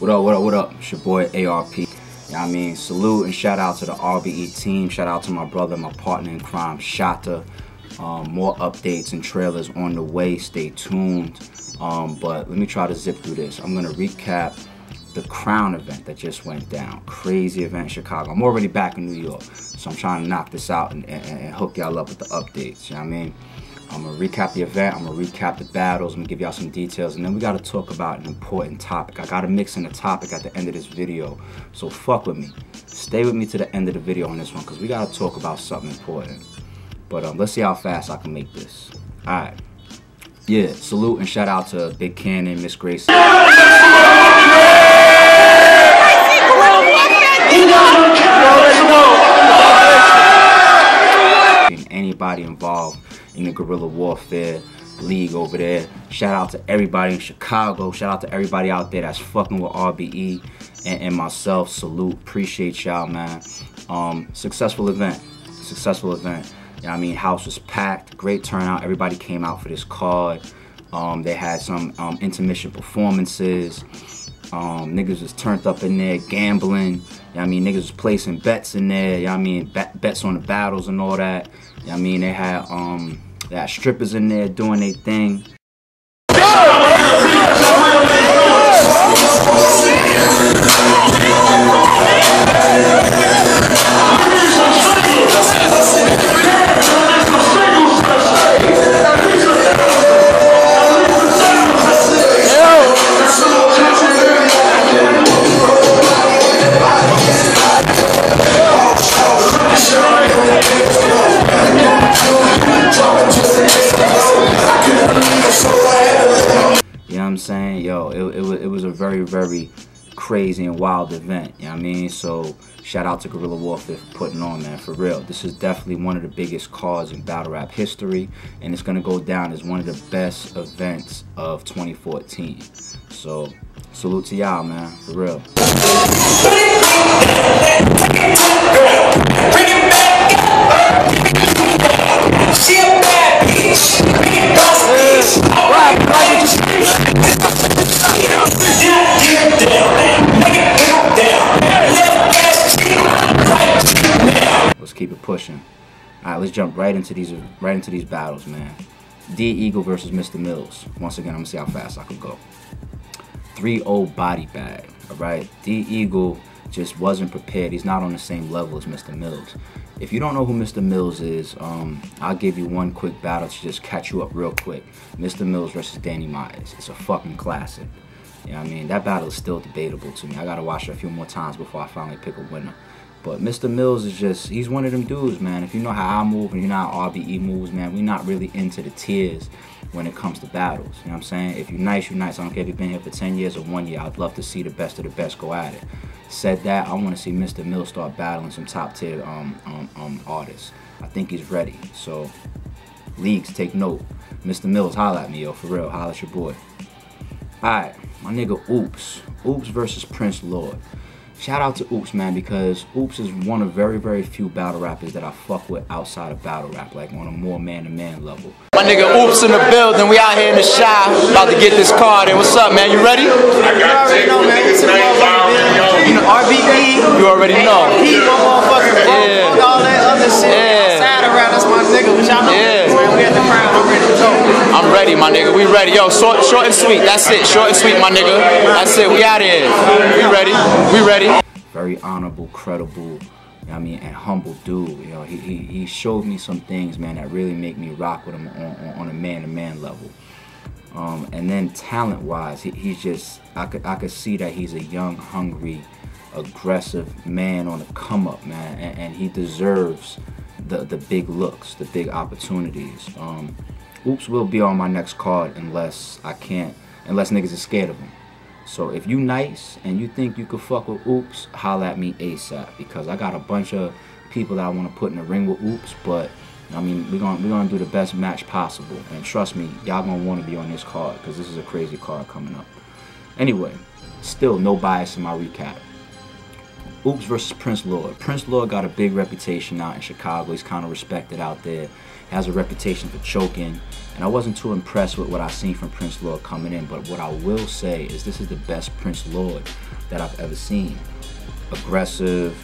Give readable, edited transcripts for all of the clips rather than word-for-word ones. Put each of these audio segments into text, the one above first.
What up, what up, what up? It's your boy A.R.P. You know what I mean? Salute and shout out to the RBE team. Shout out to my brother, my partner in crime, Shata. More updates and trailers on the way. Stay tuned. But let me try to zip through this. I'm going to recap the Crown event that just went down. Crazy event in Chicago. I'm already back in New York, so I'm trying to knock this out and hook y'all up with the updates. You know what I mean? I'm going to recap the event. I'm going to recap the battles. I'm going to give y'all some details. And then we got to talk about an important topic. I got to mix in a topic at the end of this video. So fuck with me. Stay with me to the end of the video on this one, because we got to talk about something important. But let's see how fast I can make this. Alright. Yeah, salute and shout out to Big Kannon, Miss Grace. Anybody involved in the guerrilla warfare league over there. Shout out to everybody in Chicago. Shout out to everybody out there that's fucking with RBE and myself. Salute. Appreciate y'all, man. Successful event. Successful event. You know what I mean? House was packed. Great turnout. Everybody came out for this card. They had some intermission performances. Niggas was turned up in there gambling. You know what I mean? Niggas was placing bets in there. You know what I mean? Bets on the battles and all that. You know what I mean? They had strippers in there doing their thing. You know what I'm saying? Yo, it was a very, very crazy and wild event. You know what I mean? So shout out to Guerrilla Warfare for putting on, man. For real. This is definitely one of the biggest cards in battle rap history, and it's gonna go down as one of the best events of 2014. So salute to y'all, man. For real. Let's keep it pushing. All right, let's jump right into these battles, man. D Eagle versus Mr. Mills. Once again, I'm gonna see how fast I can go. 3-0 body bag. All right, D Eagle just wasn't prepared. He's not on the same level as Mr. Mills. If you don't know who Mr. Mills is, I'll give you one quick battle to just catch you up real quick. Mr. Mills versus Danny Myers. It's a fucking classic. You know what I mean? That battle is still debatable to me. I gotta watch it a few more times before I finally pick a winner. But Mr. Mills is just, he's one of them dudes, man. If you know how I move and you know how RBE moves, man, we're not really into the tiers when it comes to battles. You know what I'm saying? If you're nice, you're nice. I don't care if you've been here for 10 years or 1 year. I'd love to see the best of the best go at it. Said that, I want to see Mr. Mills start battling some top tier artists. I think he's ready. So, leagues, take note. Mr. Mills, holla at me, yo, for real. Holla at your boy. Alright, my nigga Ooops. Ooops versus Prince Lord. Shout out to Ooops, man, because Ooops is one of very, very few battle rappers that I fuck with outside of battle rap, like on a more man-to-man level. My nigga Ooops in the building. We out here in the shop, about to get this card in. What's up, man? You ready? You already know, man. You know, RBE. You already know. He motherfucker. Yeah. All that other shit. Yeah. Outside of rap, that's my nigga. Which y'all know. Yeah. Man, we at the Crown. I'm ready to go. I'm ready, my nigga. We ready. Yo, short and sweet. That's it. Short and sweet, my nigga. That's it. We out here. We ready. We ready. Very honorable, credible, you know what I mean, and humble dude. You know, he showed me some things, man, that really make me rock with him on a man-to-man level. And then talent-wise, he's just, I could see that he's a young, hungry, aggressive man on the come-up, man, and he deserves the big looks, the big opportunities. Ooops will be on my next card unless niggas is scared of him. So if you nice and you think you could fuck with Ooops, holla at me ASAP, because I got a bunch of people that I want to put in the ring with Ooops, but I mean we're gonna do the best match possible, and trust me, y'all gonna want to be on this card because this is a crazy card coming up. Anyway, still no bias in my recap. Ooops versus Prince Lord. Prince Lord got a big reputation out in Chicago. He's kind of respected out there. He has a reputation for choking. And I wasn't too impressed with what I seen from Prince Lord coming in. But what I will say is this is the best Prince Lord that I've ever seen. Aggressive,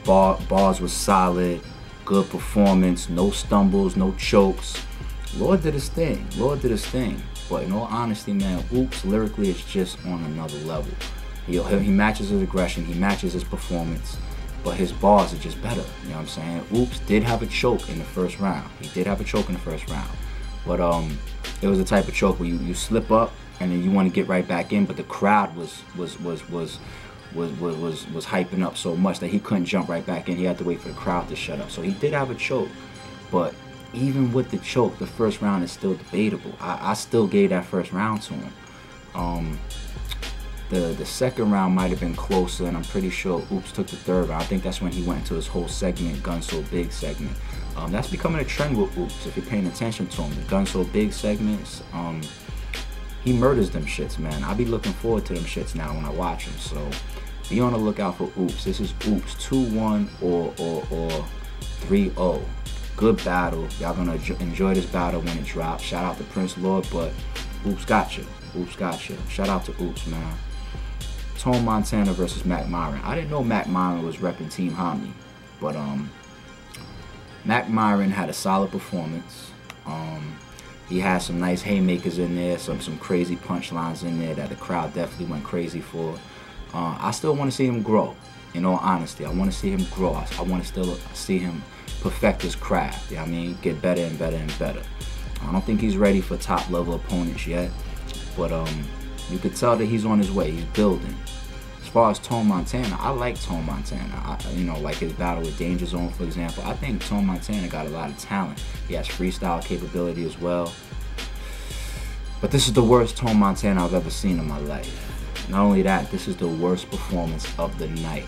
bars was solid, good performance, no stumbles, no chokes. Lord did his thing. Lord did his thing. But in all honesty, man, Ooops lyrically is just on another level. He matches his aggression, he matches his performance, but his bars are just better. You know what I'm saying? Ooops did have a choke in the first round. He did have a choke in the first round. But it was the type of choke where you slip up and then you want to get right back in, but the crowd was hyping up so much that he couldn't jump right back in. He had to wait for the crowd to shut up. So he did have a choke, but even with the choke, the first round is still debatable. I still gave that first round to him. The second round might have been closer, and I'm pretty sure Ooops took the third round. I think that's when he went into his whole segment, Gun So Big segment. That's becoming a trend with Ooops, if you're paying attention to him. The Gun So Big segments, he murders them shits, man. I be looking forward to them shits now when I watch him. So be on the lookout for Ooops. This is Ooops 2-1 or 3-0. Good battle. Y'all gonna enjoy this battle when it drops. Shout out to Prince Lord, but Ooops got you. Ooops got you. Shout out to Ooops, man. Tone Montana versus Mackk Myron. I didn't know Mackk Myron was repping Team Homie, but Mackk Myron had a solid performance. He had some nice haymakers in there, some crazy punchlines in there that the crowd definitely went crazy for. I still want to see him grow. In all honesty, I want to see him grow. I want to still see him perfect his craft. You know what I mean? Get better and better and better. I don't think he's ready for top level opponents yet, but you could tell that he's on his way. He's building. As far as Tone Montana, I like Tone Montana. You know, like his battle with Danger Zone, for example. I think Tone Montana got a lot of talent. He has freestyle capability as well. But this is the worst Tone Montana I've ever seen in my life. Not only that, this is the worst performance of the night.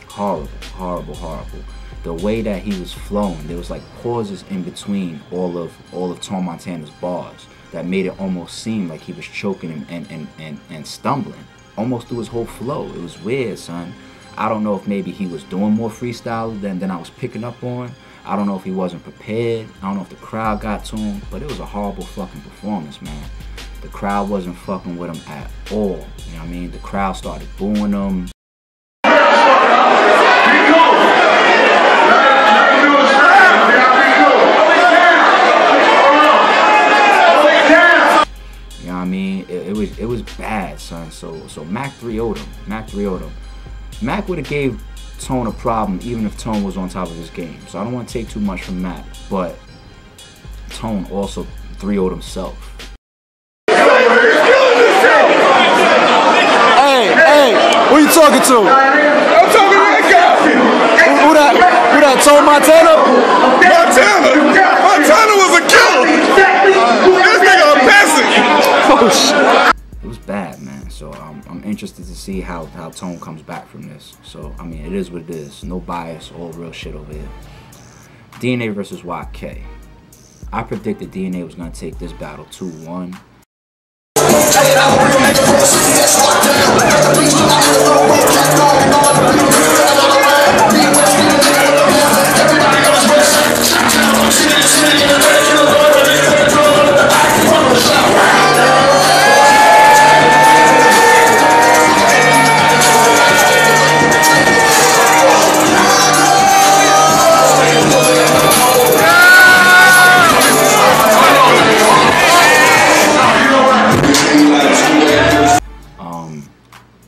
Horrible, horrible, horrible. The way that he was flowing, there was like pauses in between all of Tone Montana's bars that made it almost seem like he was choking and stumbling almost through his whole flow. It was weird, son. I don't know if maybe he was doing more freestyle than I was picking up on. I don't know if he wasn't prepared. I don't know if the crowd got to him, but it was a horrible fucking performance, man. The crowd wasn't fucking with him at all. You know what I mean? The crowd started booing him. It was bad, son. So Mackk 3-0'd him. Mackk 3-0'd him. Mackk would have gave Tone a problem even if Tone was on top of his game. So I don't want to take too much from Mackk, but Tone also 3-0'd himself. Hey, who you talking to? I'm talking to that guy. Who that? Tone Montana? Montana was a killer. This nigga a peasant. Oh shit. It was bad, man. So I'm interested to see how Tone comes back from this. So I mean, it is what it is. No bias, all real shit over here. DNA versus Mackk. I predicted DNA was gonna take this battle 2-1.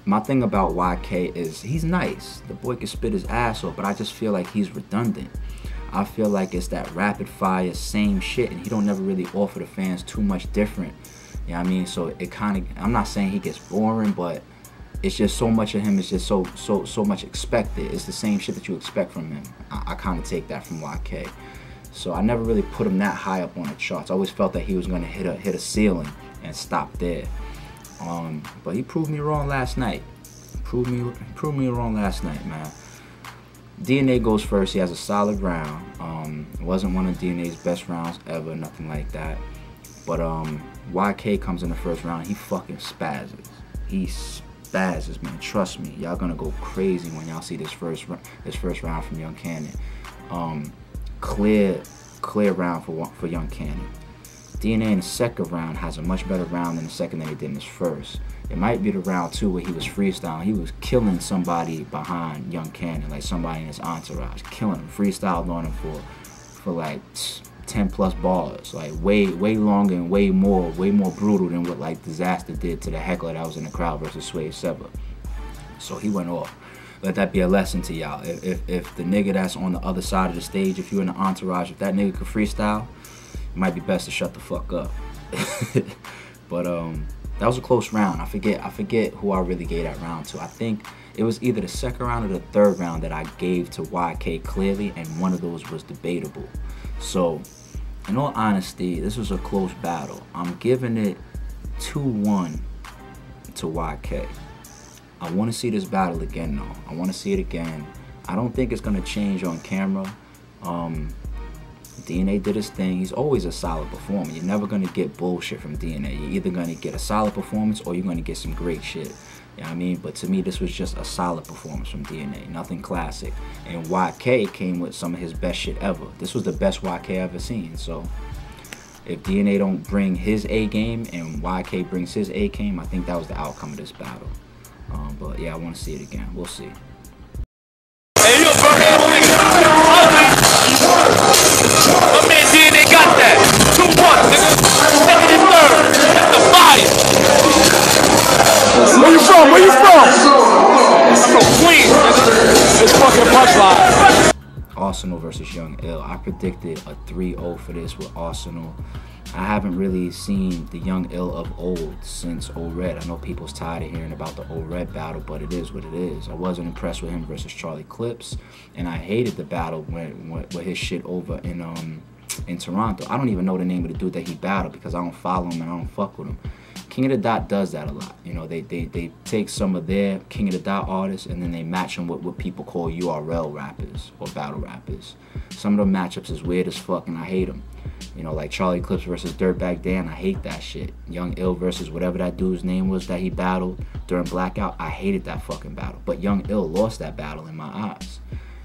My thing about Mackk is he's nice. The boy can spit his ass off, but I just feel like he's redundant. I feel like it's that rapid fire, same shit, and he don't never really offer the fans too much different. You know what I mean? So it kind of, I'm not saying he gets boring, but it's just so much of him is just so much expected. It's the same shit that you expect from him. I kind of take that from Mackk. So I never really put him that high up on the charts. I always felt that he was gonna hit a ceiling and stop there. But he proved me wrong last night. Proved me wrong last night, man. DNA goes first. He has a solid round. It wasn't one of DNA's best rounds ever, nothing like that. But Mackk comes in the first round. He fucking spazzes. He spazzes. spazzes, man. Trust me, y'all gonna go crazy when y'all see this first round from Young Kannon. Clear round for Young Kannon. DNA in the second round has a much better round in the second than he did in his first. It might be the round 2 where he was freestyling. He was killing somebody behind Young Kannon, like somebody in his entourage, killing him, freestyled on him for like 10 plus bars, like way longer and way more brutal than what like Disaster did to the heckler that was in the crowd versus Swave Sevah. So he went off. Let that be a lesson to y'all. If the nigga that's on the other side of the stage, if you're in the entourage, if that nigga could freestyle, it might be best to shut the fuck up. But that was a close round. I forget who I really gave that round to. I think it was either the second round or the third round that I gave to YK clearly, and one of those was debatable. So, in all honesty, this was a close battle. I'm giving it 2-1 to YK. I want to see this battle again, though. I want to see it again. I don't think it's going to change on camera. DNA did his thing. He's always a solid performer. You're never going to get bullshit from DNA. You're either going to get a solid performance or you're going to get some great shit. You know what I mean? But to me, this was just a solid performance from DNA. Nothing classic. And YK came with some of his best shit ever. This was the best YK ever seen. So if DNA don't bring his A game and YK brings his A game, I think that was the outcome of this battle. But yeah, I want to see it again. We'll see. Hey, yo, bro, my man DNA got that. 2-1, nigga. Second and third. That's the fire. Where you from? Where you from? I'm from Queens, nigga. It's fucking punchline. Arsonal versus Young Ill. I predicted a 3-0 for this with Arsonal. I haven't really seen the Young Ill of old since O-Red. I know people's tired of hearing about the O-Red battle, but it is what it is. I wasn't impressed with him versus Charlie Clips, and I hated the battle with his shit over in Toronto. I don't even know the name of the dude that he battled because I don't follow him and I don't fuck with him. King of the Dot does that a lot. You know, they take some of their King of the Dot artists and then they match them with what people call URL rappers or battle rappers. Some of the matchups is weird as fuck and I hate them. You know, like Charlie Clips versus Dirtbag Dan, I hate that shit. Young Ill versus whatever that dude's name was that he battled during Blackout, I hated that fucking battle. But Young Ill lost that battle in my eyes.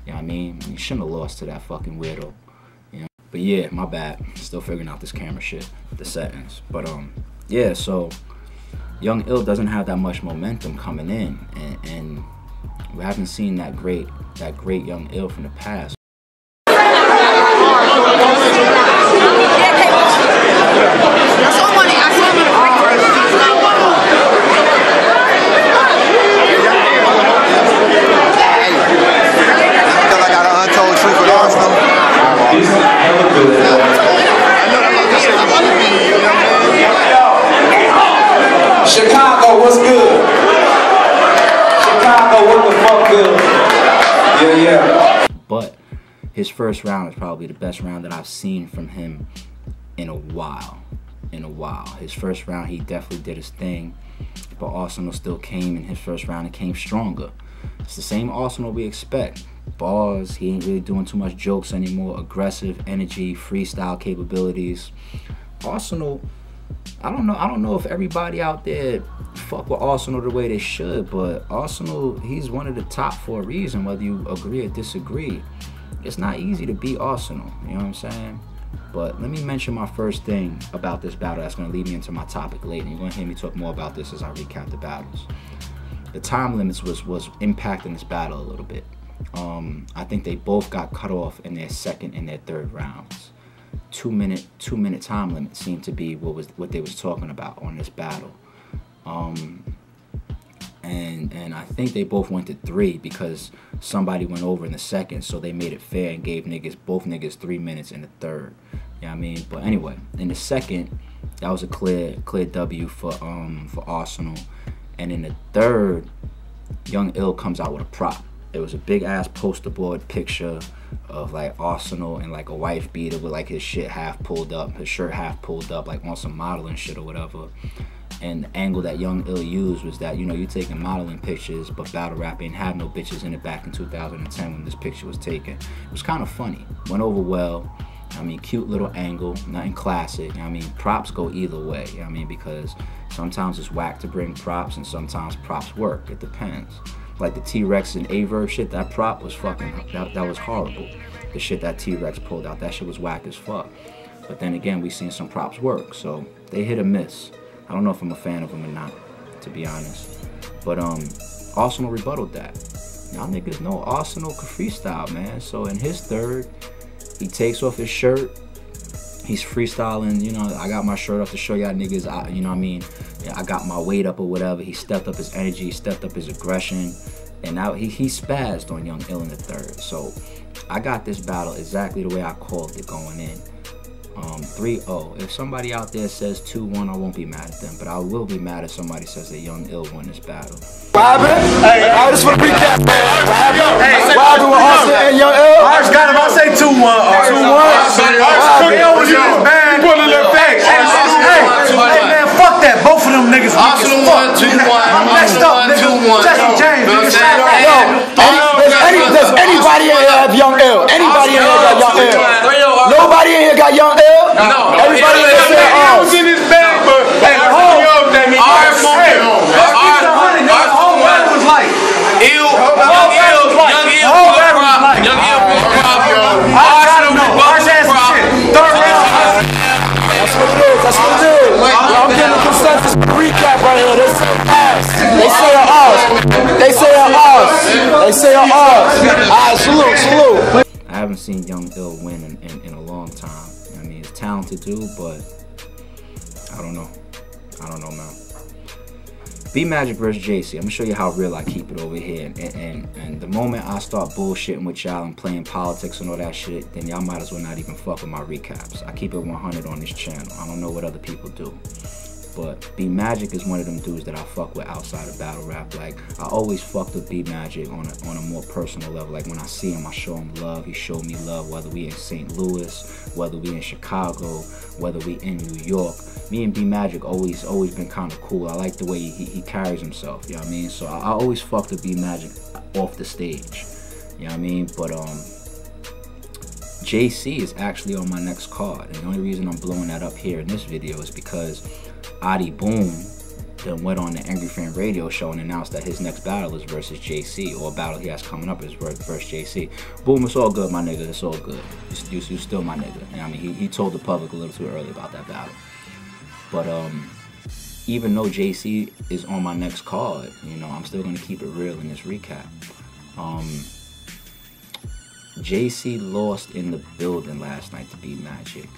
You know what I mean? You shouldn't have lost to that fucking weirdo. You know? But yeah, my bad. Still figuring out this camera shit, the settings. But yeah, so Young Ill doesn't have that much momentum coming in, and we haven't seen that great Young Ill from the past. Chicago, what's good? Chicago, what the fuck good? Yeah. But his first round is probably the best round that I've seen from him in a while. His first round, he definitely did his thing, but Arsonal still came in his first round and came stronger. It's the same Arsonal we expect. Bars, he ain't really doing too much jokes anymore. Aggressive energy, freestyle capabilities. Arsonal, I don't know if everybody out there fuck with Arsonal the way they should, but Arsonal, he's one of the top for a reason, whether you agree or disagree. It's not easy to beat Arsonal, you know what I'm saying? But let me mention my first thing about this battle that's going to lead me into my topic later. You're going to hear me talk more about this as I recap the battles. The time limits was impacting this battle a little bit. I think they both got cut off in their second and their third rounds. 2 minute time limit seemed to be what they was talking about on this battle. And I think they both went to 3 because somebody went over in the second, so they made it fair and gave both niggas 3 minutes in the third. You know what I mean? But anyway, in the second, that was a clear W for Arsonal. And in the third, Young Ill comes out with a prop. It was a big ass poster board picture of like Arsonal and like a wife beater with like his shit half pulled up, his shirt half pulled up, like on some modeling shit or whatever. And the angle that Young Ill used was that, you know, you're taking modeling pictures, but battle rap ain't have no bitches in it back in 2010 when this picture was taken. It was kind of funny. Went over well. I mean, cute little angle, nothing classic. I mean, props go either way. I mean, because sometimes it's whack to bring props and sometimes props work. It depends. Like the T-Rex and A.R.P shit, that prop was fucking, that was horrible. The shit that T-Rex pulled out, that shit was whack as fuck. But then again, we seen some props work, so they hit or miss. I don't know if I'm a fan of them or not, to be honest. But Arsonal rebutted that. Y'all niggas know Arsonal can freestyle, man. So in his third, he takes off his shirt. He's freestyling, you know, I got my shirt off to show y'all niggas, you know what I mean? I got my weight up or whatever. He stepped up his energy, he stepped up his aggression. And now he spazzed on Young Ill in the third. So I got this battle exactly the way I called it going in. 3-0. If somebody out there says 2-1, I won't be mad at them, but I will be mad if somebody says that Young Ill won this battle. What happened? Hey, I just want to recap. What happened with Arsonal and Young Ill? I just got him. I say 2-1. 2-1. Hey, man, fuck that. Both of them niggas. Arsonal won 2-1. I'm next up, nigga. Jesse James. Does anybody in here have Young Ill? Anybody in here got Young Ill? Nobody in here got Young Ill? No. Everybody in here said Ars. was in his bag, but hey, Ars won't get home. Ars was like Young Ill was prop. Arsonal was prop. Third round. That's what it is. That's what it is. I'm getting a consensus recap right here. They say Ars. They say Ars. They say Ars. They say Ars. Alright, salute. I haven't seen Young Ill win in a long time. I mean, he's talented dude, but I don't know. I don't know, man. B Magic versus JC. I'm gonna show you how real I keep it over here. And the moment I start bullshitting with y'all and playing politics and all that shit, then y'all might as well not even fuck with my recaps. I keep it 100 on this channel. I don't know what other people do. But B Magic is one of them dudes that I fuck with outside of battle rap. Like, I always fucked with B Magic on a more personal level. Like, when I see him, I show him love. He showed me love, whether we in St. Louis, whether we in Chicago, whether we in New York. Me and B Magic always been kind of cool. I like the way he carries himself, you know what I mean? So I always fucked with B Magic off the stage, you know what I mean? But JC is actually on my next card. And the only reason I'm blowing that up here in this video is because Adi Boom then went on the Angry Fan radio show and announced that his next battle is versus JC, or a battle he has coming up is versus JC. Boom, it's all good, my nigga. It's all good. You still my nigga. And I mean, he told the public a little too early about that battle. But even though JC is on my next card, you know, I'm still gonna keep it real in this recap. JC lost in the building last night to B Magic.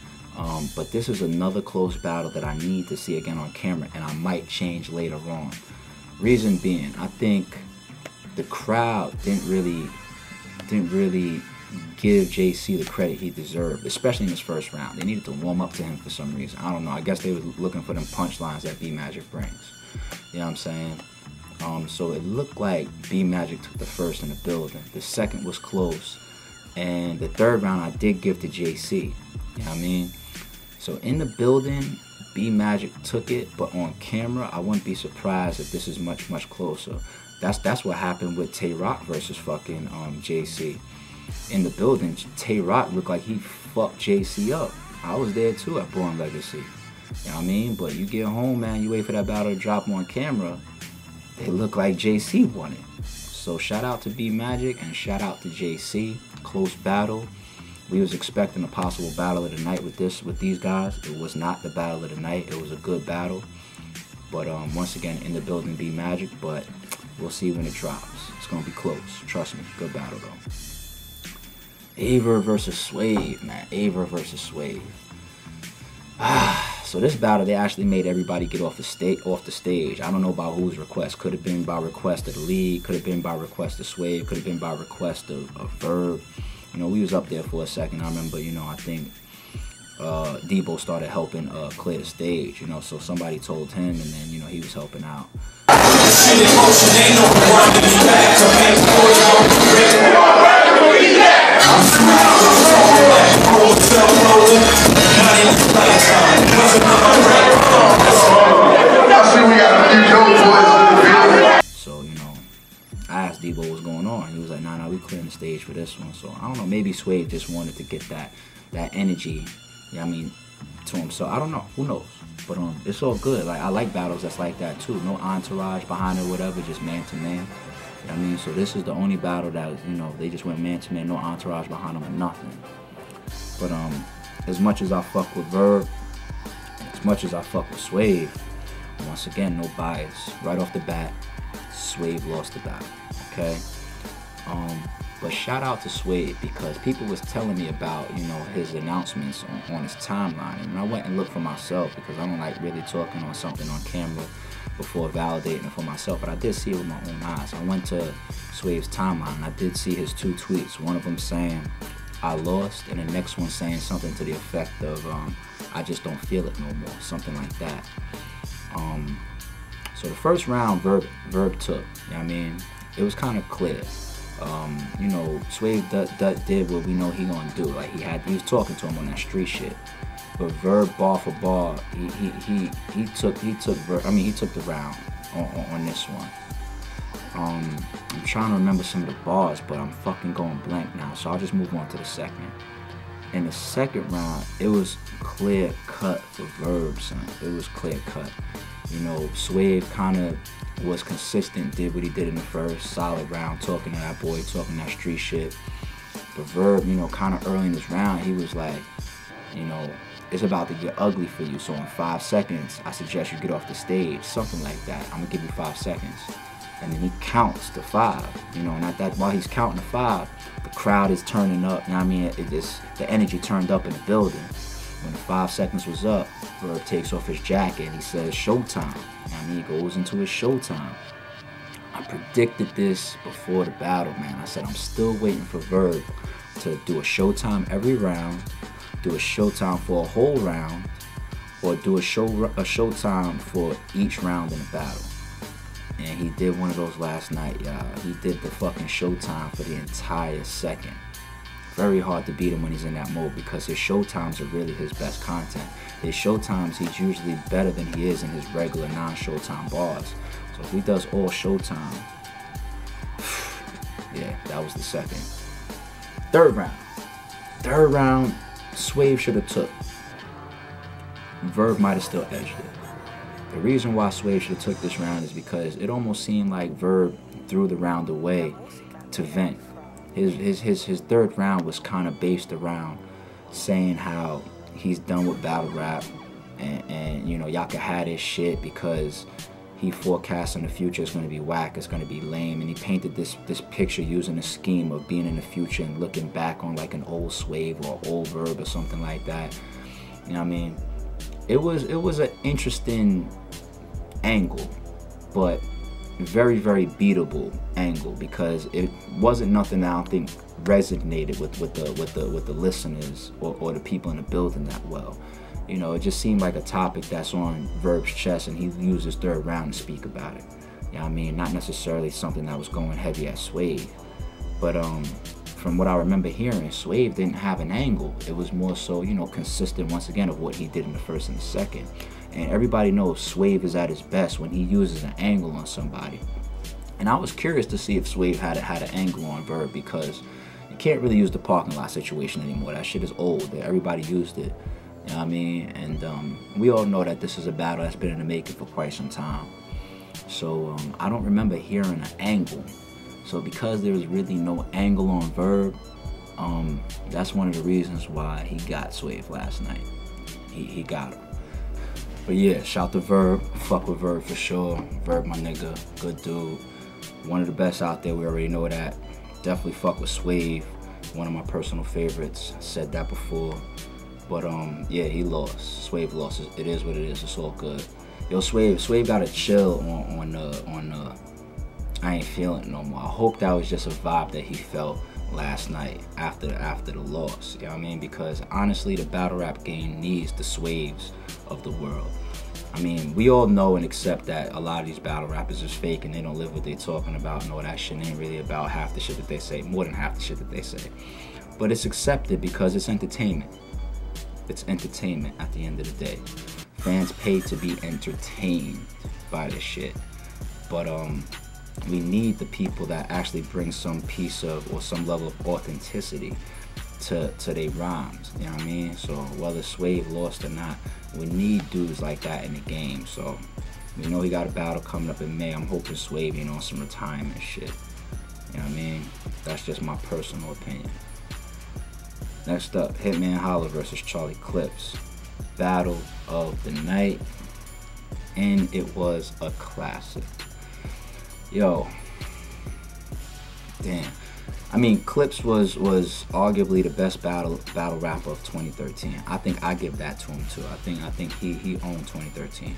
But this is another close battle that I need to see again on camera, and I might change later on. Reason being, I think the crowd didn't really give JC the credit he deserved, especially in his first round. They needed to warm up to him for some reason. I don't know. I guess they were looking for them punchlines that B Magic brings. You know what I'm saying? So it looked like B Magic took the first in the building. The second was close, and the third round I did give to JC. You know what I mean? So in the building, B Magic took it, but on camera, I wouldn't be surprised if this is much closer. That's what happened with Tay Rock versus fucking JC. In the building, Tay Rock looked like he fucked JC up. I was there too at Born Legacy. You know what I mean? But you get home, man, you wait for that battle to drop on camera, it looked like JC won it. So shout out to B Magic and shout out to JC. Close battle. We was expecting a possible battle of the night with these guys. It was not the battle of the night. It was a good battle. But once again, in the building, B Magic. But we'll see when it drops. It's gonna be close. Trust me. Good battle though. A.R.P versus Swave, man. A.R.P versus Swave. So this battle, they actually made everybody get off the stage. I don't know about whose request. Could have been by request of the league. Could have been by request of Swave. Could have been by request of Verb. You know, we was up there for a second. I remember, you know, I think Debo started helping clear the stage, you know, so somebody told him, and then, you know, he was helping out. So, you know, I asked Debo what's going on. He was like, nah, we clearing the stage for this one. So I don't know, maybe Swave just wanted to get that that energy, you know what I mean, to him. So I don't know, who knows? But it's all good. Like, I like battles that's like that too. No entourage behind it, whatever, just man to man. You know what I mean? So this is the only battle that, you know, they just went man to man, no entourage behind them or nothing. But as much as I fuck with Verb, as much as I fuck with Swave, once again, no bias. Right off the bat, Swave lost the battle. Okay? But shout out to Swave, because people was telling me about, you know, his announcements on his timeline. And I went and looked for myself, because I don't like really talking on something on camera before validating it for myself. But I did see it with my own eyes. I went to Swave's timeline and I did see his 2 tweets. One of them saying, I lost, and the next one saying something to the effect of, I just don't feel it no more. Something like that. So the first round Verb took, you know what I mean? It was kind of clear. You know, Swave did what we know he gonna do. Like, he was talking to him on that street shit. But Verb, bar for bar, he took the round on this one. I'm trying to remember some of the bars, but I'm fucking going blank now. So I'll just move on to the second. In the second round, it was clear cut for Verb, son. It was clear cut. You know, Swave kind of was consistent, did what he did in the first, solid round, talking to that boy, talking that street shit. But Verb, you know, kind of early in this round, he was like, you know, it's about to get ugly for you, so in 5 seconds, I suggest you get off the stage, something like that. I'm gonna give you 5 seconds. And then he counts to 5, you know, and at that, while he's counting to 5, the crowd is turning up, you know what I mean? The energy turned up in the building. When the 5 seconds was up, Verb takes off his jacket and he says, showtime. You know what I mean? He goes into his showtime. I predicted this before the battle, man. I said, I'm still waiting for Verb to do a showtime every round, do a showtime for a whole round, or do a showtime for each round in the battle. And he did one of those last night, y'all. He did the fucking showtime for the entire second. Very hard to beat him when he's in that mode, because his showtimes are really his best content. His showtimes, he's usually better than he is in his regular non-showtime bars. So if he does all showtime, yeah, that was the second. Third round, Swave should have took. Verb might have still edged it. The reason why Swave should have took this round is because it almost seemed like Verb threw the round away to vent. His third round was kind of based around saying how he's done with battle rap, and you know, y'all can have this shit because he forecasting the future is going to be whack, it's going to be lame, and he painted this picture using a scheme of being in the future and looking back on like an old Swave or old Verb or something like that. You know what I mean? It was an interesting angle, but very, very beatable angle, because it wasn't nothing that I don't think resonated with the listeners or the people in the building that well. You know, it just seemed like a topic that's on Verb's chest, and he used his third round to speak about it. You know what I mean? Not necessarily something that was going heavy at Swave, but from what I remember hearing, Swave didn't have an angle. It was more so, you know, consistent once again of what he did in the first and the second. And everybody knows Swave is at his best when he uses an angle on somebody. And I was curious to see if Swave had an angle on Verb, because you can't really use the parking lot situation anymore. That shit is old. Everybody used it. You know what I mean? And we all know that this is a battle that's been in the making for quite some time. So I don't remember hearing an angle. So because there was really no angle on Verb, that's one of the reasons why he got Swave last night. He got him. But yeah, shout to Verb. Fuck with Verb for sure. Verb, my nigga, good dude. One of the best out there, we already know that. Definitely fuck with Swave. One of my personal favorites. Said that before. But yeah, he lost. Swave lost. It is what it is. It's all good. Yo, Swave gotta chill on I ain't feeling it no more. I hope that was just a vibe that he felt last night after the loss. You know what I mean? Because honestly, the battle rap game needs the Swaves of the world. I mean, we all know and accept that a lot of these battle rappers is fake and they don't live what they talking about, and all that shit ain't really about half the shit that they say, more than half the shit that they say. But it's accepted because it's entertainment. It's entertainment at the end of the day. Fans pay to be entertained by this shit. But we need the people that actually bring some piece of, or some level of authenticity to their rhymes, you know what I mean? So whether Swave lost or not, we need dudes like that in the game. So we know he got a battle coming up in May. I'm hoping Swave, you know, some retirement shit. You know what I mean? That's just my personal opinion. Next up, Hitman Holla versus Charlie Clips. Battle of the night. And it was a classic. Yo. Damn. I mean, Clips was arguably the best battle rapper of 2013. I think I give that to him too. I think he owned 2013.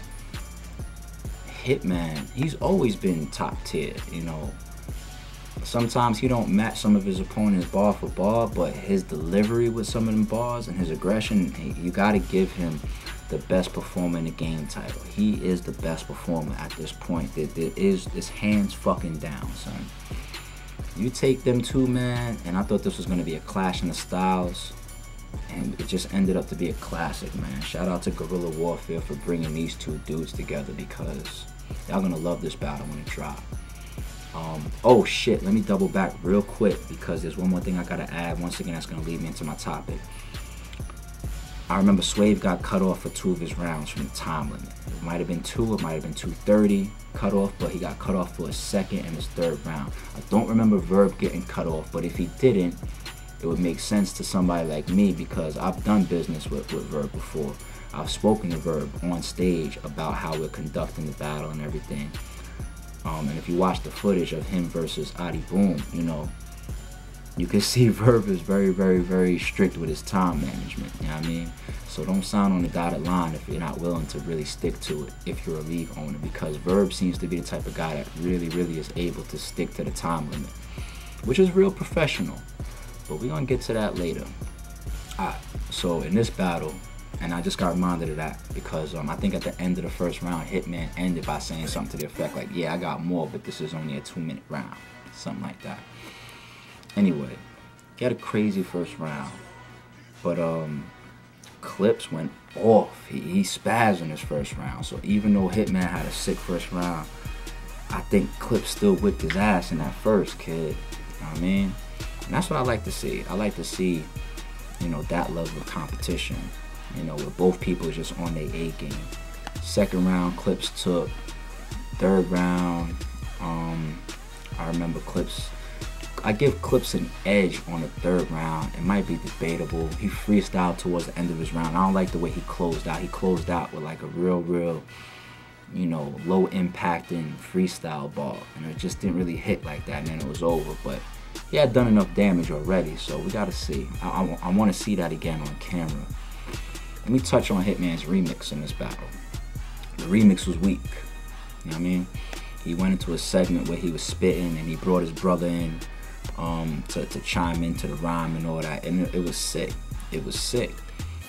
Hitman, he's always been top tier, you know. Sometimes he don't match some of his opponents bar for bar, but his delivery with some of them bars and his aggression, you gotta give him the best performer in the game title. He is the best performer at this point. It's hands fucking down, son. You take them two, man, and I thought this was gonna be a clash in the styles, and it just ended up to be a classic, man. Shout out to Guerrilla Warfare for bringing these two dudes together, because y'all gonna love this battle when it drops. Oh shit, let me double back real quick, because there's one more thing I gotta add. Once again, that's gonna lead me into my topic. I remember Swave got cut off for 2 of his rounds from the time limit. It might have been 2, it might have been 2:30 cut off, but he got cut off for his 2nd and his 3rd round. I don't remember Verb getting cut off, but if he didn't, it would make sense to somebody like me, because I've done business with Verb before. I've spoken to Verb on stage about how we're conducting the battle and everything. And if you watch the footage of him versus Adi Boom, you know, you can see Verb is very, very, very strict with his time management, you know what I mean? So don't sign on the dotted line if you're not willing to really stick to it if you're a league owner, because Verb seems to be the type of guy that really, really is able to stick to the time limit, which is real professional. But we're gonna get to that later. Alright, so in this battle, and I just got reminded of that because I think at the end of the 1st round, Hitman ended by saying something to the effect like, yeah, I got more, but this is only a 2-minute round. Something like that. Anyway, he had a crazy 1st round. But Clips went off. He spazzed in his 1st round. So even though Hitman had a sick 1st round, I think Clips still whipped his ass in that 1st, kid. You know what I mean? And that's what I like to see. I like to see, you know, that level of competition. You know, where both people just on their A game. 2nd round, Clips took. 3rd round, I remember Clips. I give Clips an edge on the 3rd round. It might be debatable. He freestyled towards the end of his round. I don't like the way he closed out. He closed out with like a real, you know, low impacting freestyle ball, and it just didn't really hit like that, and then it was over. But he had done enough damage already, so we gotta see. I want to see that again on camera. Let me touch on Hitman's remix in this battle. The remix was weak. You know what I mean? He went into a segment where he was spitting and he brought his brother in to chime into the rhyme and all that. And it was sick. It was sick.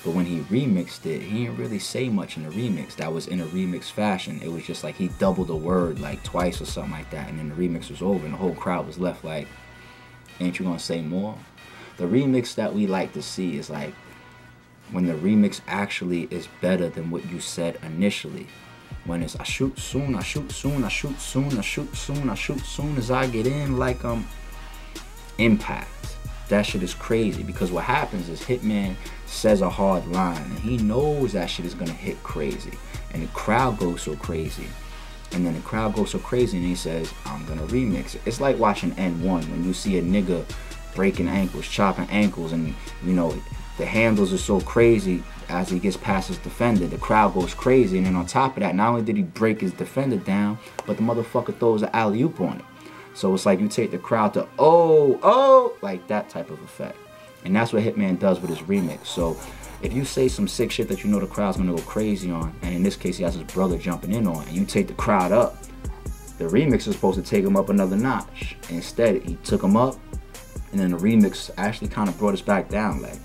But when he remixed it, he didn't really say much in the remix. That was in a remix fashion. It was just like he doubled a word like twice or something like that. And then the remix was over and the whole crowd was left like, ain't you gonna say more? The remix that we like to see is like, when the remix actually is better than what you said initially. When it's I shoot soon, I shoot soon, I shoot soon, I shoot soon, I shoot soon as I get in, like impact. That shit is crazy, because what happens is Hitman says a hard line and he knows that shit is gonna hit crazy, and the crowd goes so crazy. And then the crowd goes so crazy and he says, I'm gonna remix it. It's like watching N1 when you see a nigga breaking ankles, chopping ankles, and you know, the handles are so crazy as he gets past his defender. The crowd goes crazy, and then on top of that, not only did he break his defender down, but the motherfucker throws an alley-oop on it. So it's like you take the crowd to, oh, like that type of effect. And that's what Hitman does with his remix. So if you say some sick shit that you know the crowd's gonna go crazy on, and in this case he has his brother jumping in on, and you take the crowd up, the remix is supposed to take him up another notch. Instead, he took him up, and then the remix actually kind of brought us back down, like.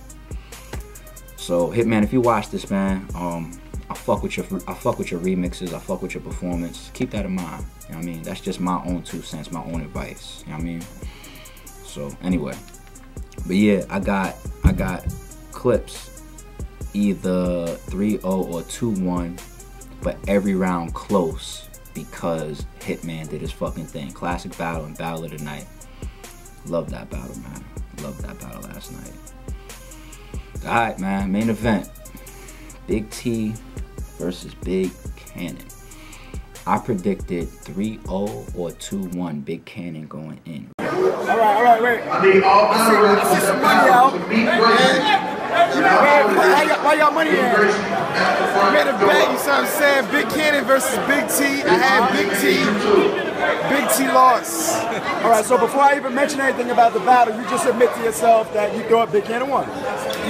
So Hitman, if you watch this, man, I fuck with your remixes, I fuck with your performance. Keep that in mind. You know what I mean? That's just my own 2 cents, my own advice. You know what I mean? So anyway, but yeah, I got Clips either 3-0 or 2-1, but every round close because Hitman did his fucking thing. Classic battle and battle of the night. Love that battle, man. Love that battle last night. Alright, man, main event. Big T versus Big Kannon. I predicted 3-0 or 2-1 Big Kannon going in. Alright, wait. I see some money out. Why y'all money at? I made a bet, you see what I'm saying? Big Kannon versus Big T. I had Big T. Big T lost. Alright, so before I even mention anything about the battle, you just admit to yourself that you thought Big Kannon won.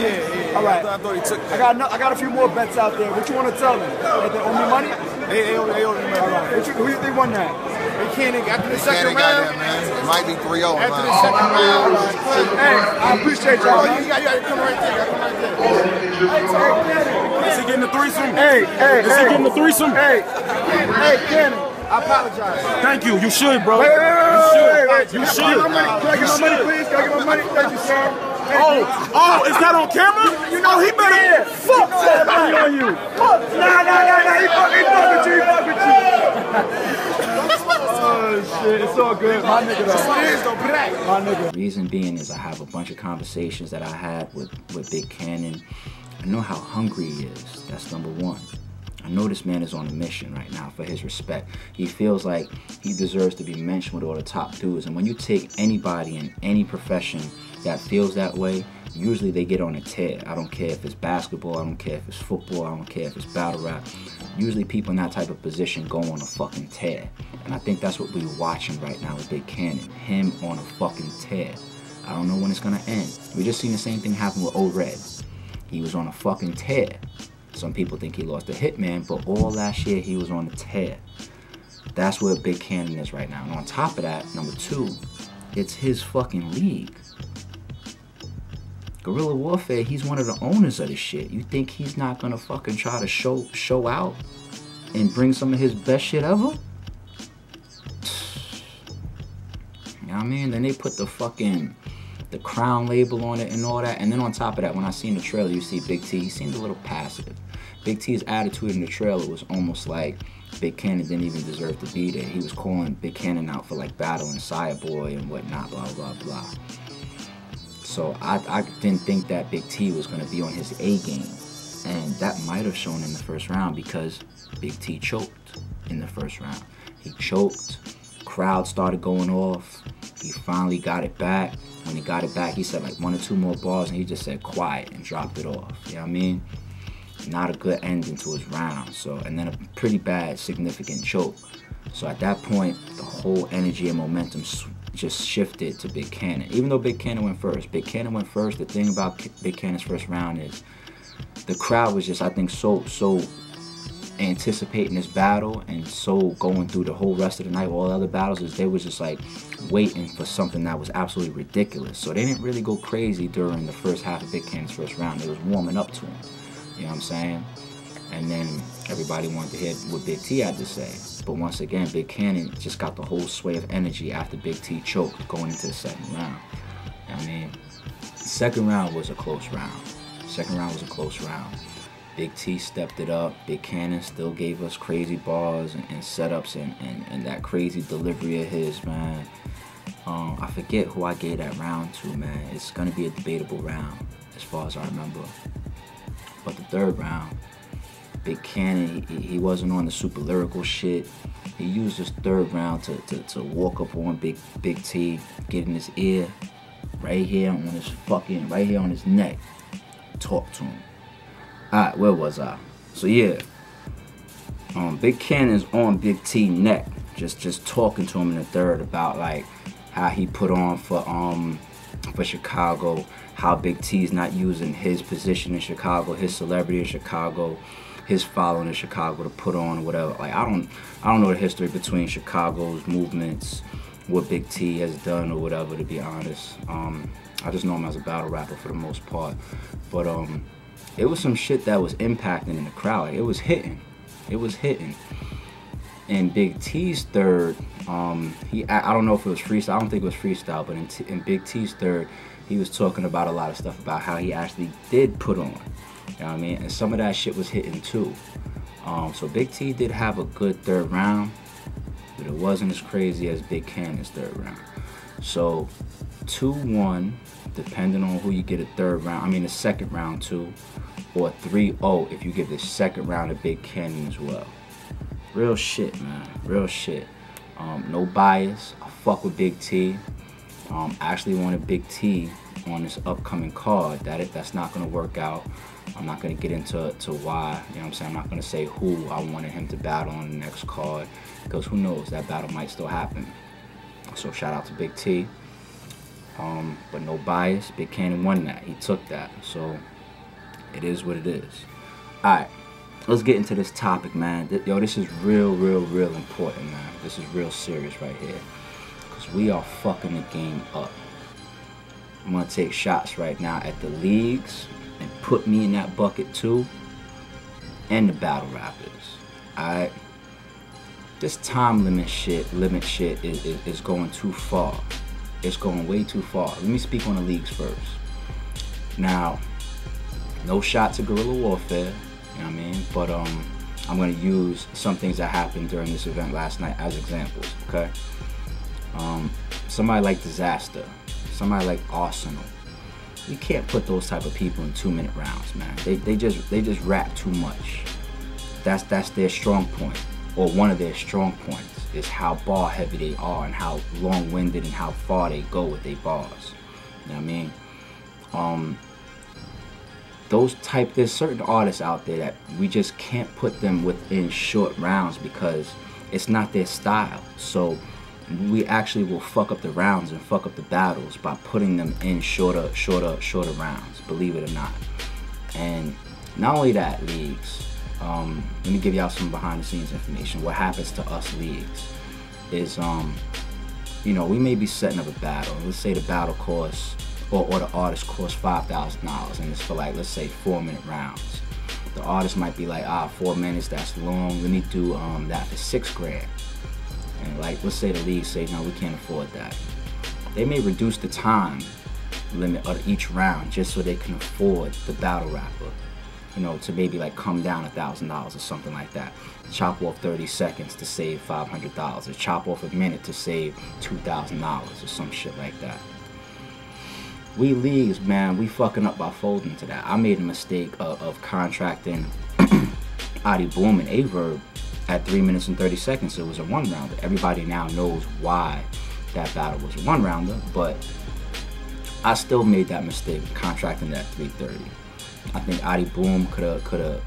Yeah. Alright. I thought he took that. I got a few more bets out there. What you want to tell them? They owe me money? They owe me money. Alright. Who you think won that? Big Kannon after the second round? That, man. It might be 3-0. After the second round. Hey, I appreciate y'all. You gotta come right there. Is he getting the threesome? Hey. Is he getting the threesome? Hey, Kannon. I apologize. Thank you. You should, bro. Wait. You should. Can I get my money, please? Can I get my money? Thank you, sir. Oh, is that on camera? You know he better fuck that money on you. Nah. He fuck with you. Oh shit, it's all good. My nigga though. My nigga. Reason being is I have a bunch of conversations that I had with Big Kannon. I know how hungry he is. That's number one. I know this man is on a mission right now for his respect. He feels like he deserves to be mentioned with all the top dudes. And when you take anybody in any profession that feels that way, usually they get on a tear. I don't care if it's basketball, I don't care if it's football, I don't care if it's battle rap. Usually people in that type of position go on a fucking tear. And I think that's what we're watching right now with Big Kannon. Him on a fucking tear. I don't know when it's gonna end. We just seen the same thing happen with O-Red. He was on a fucking tear. Some people think he lost to Hitman, but all last year he was on a tear. That's where Big Kannon is right now. And on top of that, number two, it's his fucking league. Guerrilla Warfare, he's one of the owners of this shit. You think he's not gonna fucking try to show out and bring some of his best shit ever? You know what I mean? Then they put the Crown label on it and all that. And then on top of that, when I seen the trailer, you see Big T, he seemed a little passive. Big T's attitude in the trailer was almost like Big Kannon didn't even deserve to be there. He was calling Big Kannon out for like battling Sire Boy and whatnot, blah, blah, blah. So I didn't think that Big T was gonna be on his A game. And that might have shown in the first round because Big T choked in the first round. He choked, crowd started going off. He finally got it back. When he got it back, he said like 1 or 2 more bars and he just said quiet and dropped it off. You know what I mean? Not a good ending to his round. So, and then a pretty bad, significant choke. So at that point, the whole energy and momentum just shifted to Big Kannon. Even though Big Kannon went first. Big Kannon went first. The thing about Big Cannon's first round is the crowd was just, I think, so anticipating this battle and so going through the whole rest of the night with all the other battles is they was just like waiting for something that was absolutely ridiculous. So they didn't really go crazy during the first half of Big Cannon's first round. They was warming up to him. You know what I'm saying? And then everybody wanted to hear what Big T had to say. But once again, Big Kannon just got the whole sway of energy after Big T choked going into the second round. You know what I mean? The second round was a close round. Big T stepped it up. Big Kannon still gave us crazy bars and setups and that crazy delivery of his, man. I forget who I gave that round to, man. It's going to be a debatable round as far as I remember. But the third round, Big Kannon, he wasn't on the super lyrical shit. He used his third round to walk up on Big T, get in his ear, right here on his neck, talk to him. Alright, where was I? So yeah, Big Cannon's on Big T neck, just talking to him in the third about like how he put on for Chicago, how Big T's not using his position in Chicago, his celebrity in Chicago, his following in Chicago to put on or whatever. Like I don't know the history between Chicago's movements, what Big T has done or whatever, to be honest. I just know him as a battle rapper for the most part. But it was some shit that was impacting in the crowd. Like, it was hitting. And Big T's third, I don't know if it was freestyle. I don't think it was freestyle, but in Big T's third, he was talking about a lot of stuff about how he actually did put on. You know what I mean? And some of that shit was hitting too. So Big T did have a good third round, but it wasn't as crazy as Big Cannon's third round. So 2-1 depending on who you get a a second round to, or 3-0 if you give the second round to Big Kannon as well. Real shit, man. Real shit. No bias. I fuck with Big T. I actually wanted Big T on this upcoming card. That's not gonna work out. I'm not gonna get into why. You know what I'm saying? I'm not gonna say who I wanted him to battle on the next card, because who knows, that battle might still happen. So shout out to Big T. But no bias. Big Kannon won that. He took that. So it is what it is. Alright, let's get into this topic, man. Yo, this is real important, man. This is real serious right here. Because we are fucking the game up. I'm gonna take shots right now at the leagues and put me in that bucket too. And the battle rappers. Alright? This time limit shit is going too far. It's going way too far. Let me speak on the leagues first. Now, no shot to guerrilla warfare, you know what I mean? But I'm gonna use some things that happened during this event last night as examples, okay? Somebody like Disaster, somebody like Arsonal. You can't put those type of people in 2-minute rounds, man. They just rap too much. That's their strong point, or one of their strong points, is how bar heavy they are and how long-winded and how far they go with their bars. You know what I mean? There's certain artists out there that we just can't put them within short rounds because it's not their style. So we actually will fuck up the rounds and fuck up the battles by putting them in shorter rounds, believe it or not. And not only that, leagues, let me give y'all some behind the scenes information. What happens to us leagues is, you know, we may be setting up a battle. Let's say the battle costs, or the artist costs $5,000, and it's for, like, let's say 4-minute rounds. The artist might be like, 4 minutes, that's long. Let me do that for $6,000. And, like, let's say the league say, no, we can't afford that. They may reduce the time limit of each round just so they can afford the battle rapper. You know, to maybe like come down $1,000 or something like that. Chop off 30 seconds to save $500, or chop off a minute to save $2,000 or some shit like that. We leagues, man, we fucking up by folding to that. I made a mistake of contracting A.R.P and A.R.P at 3 minutes and 30 seconds. So it was a 1-rounder. Everybody now knows why that battle was a 1-rounder, but I still made that mistake contracting that 3:30. I think A.R.P could have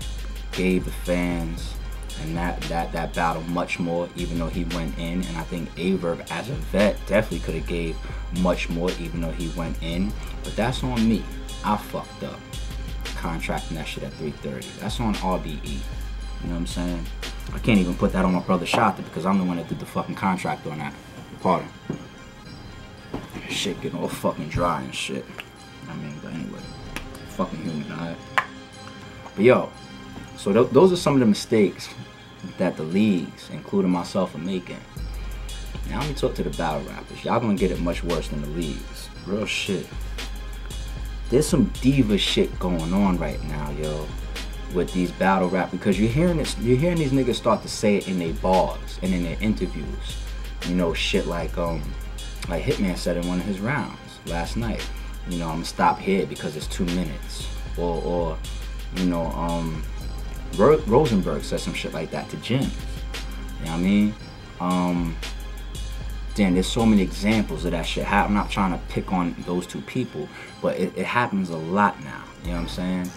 gave the fans and that battle much more, even though he went in. And I think A.R.P as a vet definitely could have gave much more, even though he went in. But that's on me. I fucked up contracting that shit at 3:30. That's on RBE. You know what I'm saying? I can't even put that on my brother Shota because I'm the one that did the fucking contract on that. Pardon. Shit getting all fucking dry and shit. I mean, but anyway. Fucking human, alright? But yo, so those are some of the mistakes that the leagues, including myself, are making. Now let me talk to the battle rappers. Y'all gonna get it much worse than the leagues. Real shit. There's some diva shit going on right now, yo, with these battle rap, because you're hearing these niggas start to say it in their bars and in their interviews. You know, shit like Hitman said in one of his rounds last night. You know, I'm gonna stop here because it's 2 minutes. Or you know, Rosenberg said some shit like that to Jim. You know what I mean? Damn, there's so many examples of that shit. I'm not trying to pick on those two people, but it happens a lot now. You know what I'm saying?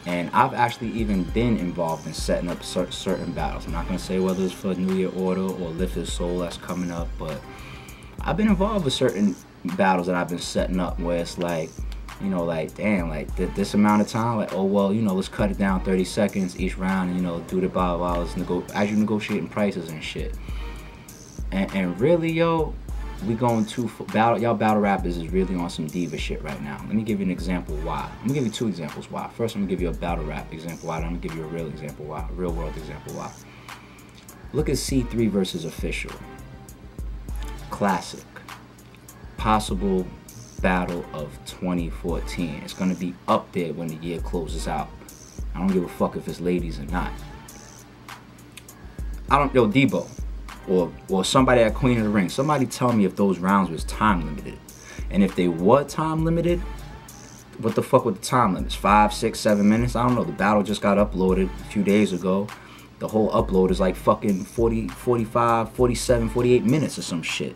And I've actually even been involved in setting up certain battles. I'm not gonna say whether it's for New Year Order or Lift His Soul that's coming up, but I've been involved with certain battles that I've been setting up where it's like, you know, like, damn, like this amount of time, like, oh well, you know, let's cut it down 30 seconds each round, and, you know, do the blah blah blah as you negotiating prices and shit. And really, yo, we going too y'all battle rappers is really on some diva shit right now. Let me give you an example why. I'm gonna give you 2 examples why. First, I'm gonna give you a battle rap example why, then I'm gonna give you a real example why, a real world example why. Look at C3 versus Official. Classic. Possible battle of 2014. It's gonna be up there when the year closes out. I don't give a fuck if it's ladies or not. Yo, Debo, or somebody at Queen of the Ring, somebody tell me if those rounds was time limited. And if they were time limited, what the fuck with the time limits? 5, 6, 7 minutes? I don't know. The battle just got uploaded a few days ago. The whole upload is like fucking 40, 45, 47, 48 minutes or some shit.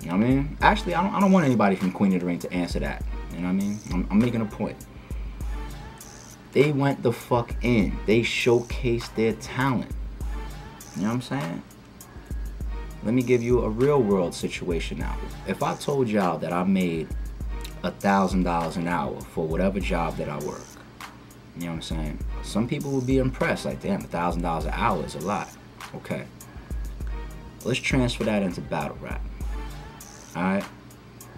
You know what I mean? Actually, I don't want anybody from Queen of the Ring to answer that. You know what I mean? I'm making a point. They went the fuck in. They showcased their talent. You know what I'm saying? Let me give you a real world situation now. If I told y'all that I made $1,000 an hour for whatever job that I work, you know what I'm saying? Some people would be impressed, like, damn, $1,000 an hour is a lot. Okay. Let's transfer that into battle rap. Alright?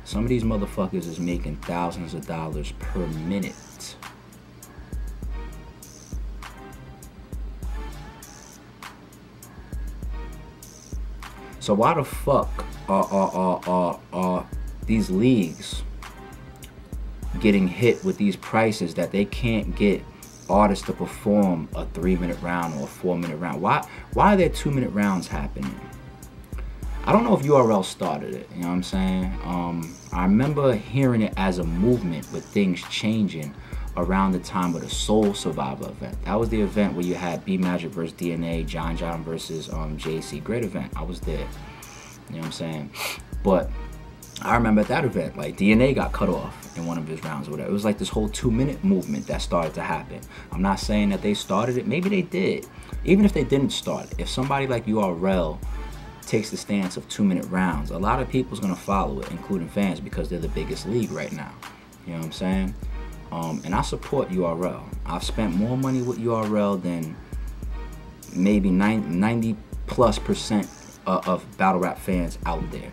Some of these motherfuckers is making thousands of dollars per minute. So why the fuck are these leagues getting hit with these prices that they can't get artists to perform a 3-minute round or a 4-minute round? Why are there 2-minute rounds happening? I don't know if URL started it, you know what I'm saying? I remember hearing it as a movement with things changing around the time of the Soul Survivor event. That was the event where you had B Magic versus DNA, John versus JC. Great event. I was there. You know what I'm saying? But I remember at that event, like, DNA got cut off in one of his rounds or whatever. It was like this whole 2-minute movement that started to happen. I'm not saying that they started it. Maybe they did. Even if they didn't start it, if somebody like URL takes the stance of 2-minute rounds, a lot of people's gonna follow it, including fans, because they're the biggest league right now. You know what I'm saying? And I support URL. I've spent more money with URL than maybe 90+% of battle rap fans out there.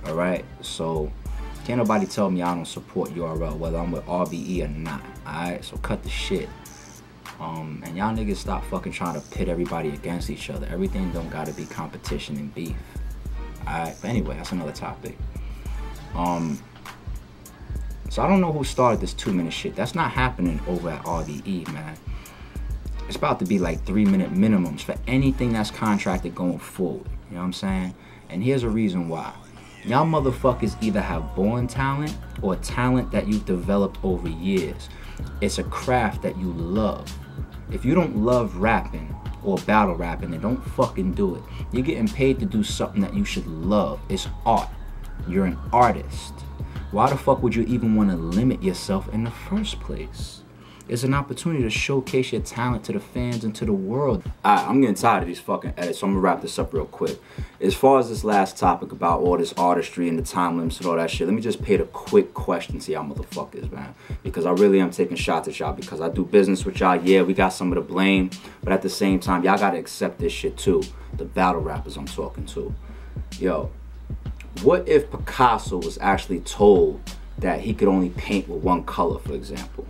Alright? So can't nobody tell me I don't support URL, whether I'm with RBE or not. Alright? So cut the shit. And y'all niggas stop fucking trying to pit everybody against each other. Everything don't gotta be competition and beef. Alright? But anyway, that's another topic. So I don't know who started this 2-minute shit. That's not happening over at RBE, man. It's about to be like 3-minute minimums for anything that's contracted going forward. You know what I'm saying? And here's a reason why. Y'all motherfuckers either have born talent or talent that you've developed over years. It's a craft that you love. If you don't love rapping or battle rapping, then don't fucking do it. You're getting paid to do something that you should love. It's art. You're an artist. Why the fuck would you even want to limit yourself in the first place? It's an opportunity to showcase your talent to the fans and to the world. I'm getting tired of these fucking edits, so I'm gonna wrap this up real quick. As far as this last topic about all this artistry and the time limits and all that shit, let me just paint a quick question to y'all motherfuckers, man. Because I really am taking shots at y'all because I do business with y'all. Yeah, we got some of the blame, but at the same time, y'all gotta accept this shit too. The battle rappers I'm talking to. Yo, what if Picasso was actually told that he could only paint with one color, for example?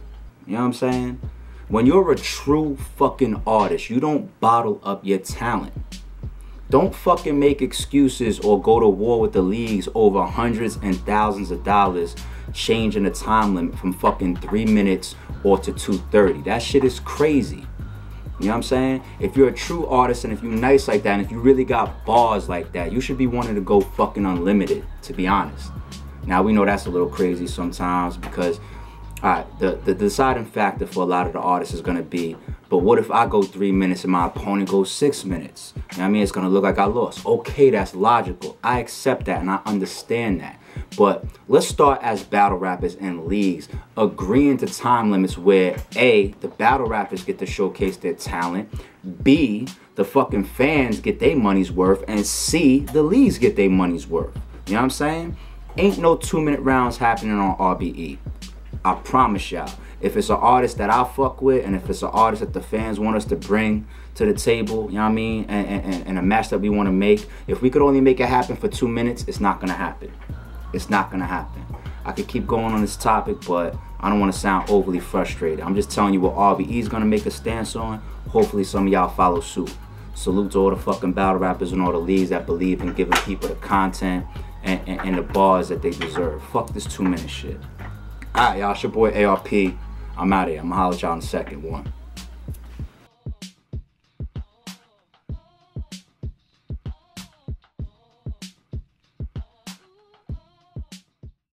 You know what I'm saying? When you're a true fucking artist, you don't bottle up your talent. Don't fucking make excuses or go to war with the leagues over hundreds and thousands of dollars changing the time limit from fucking 3 minutes or to 2:30. That shit is crazy. You know what I'm saying? If you're a true artist and if you're nice like that and if you really got bars like that, you should be wanting to go fucking unlimited, to be honest. Now, we know that's a little crazy sometimes because the deciding factor for a lot of the artists is going to be, but what if I go 3 minutes and my opponent goes 6 minutes? You know what I mean? It's going to look like I lost. Okay, that's logical. I accept that and I understand that. But let's start as battle rappers and leagues agreeing to time limits where A, the battle rappers get to showcase their talent, B, the fucking fans get their money's worth, and C, the leagues get their money's worth. You know what I'm saying? Ain't no 2-minute rounds happening on RBE. I promise y'all. If it's an artist that I fuck with and if it's an artist that the fans want us to bring to the table, you know what I mean, and a match that we want to make, if we could only make it happen for 2 minutes, it's not going to happen. It's not going to happen. I could keep going on this topic, but I don't want to sound overly frustrated. I'm just telling you what RBE is going to make a stance on. Hopefully some of y'all follow suit. Salute to all the fucking battle rappers and all the leagues that believe in giving people the content and the bars that they deserve. Fuck this 2-minute shit. Alright, y'all, it's your boy A.R.P. I'm out of here. I'm gonna holler at y'all in a second. One.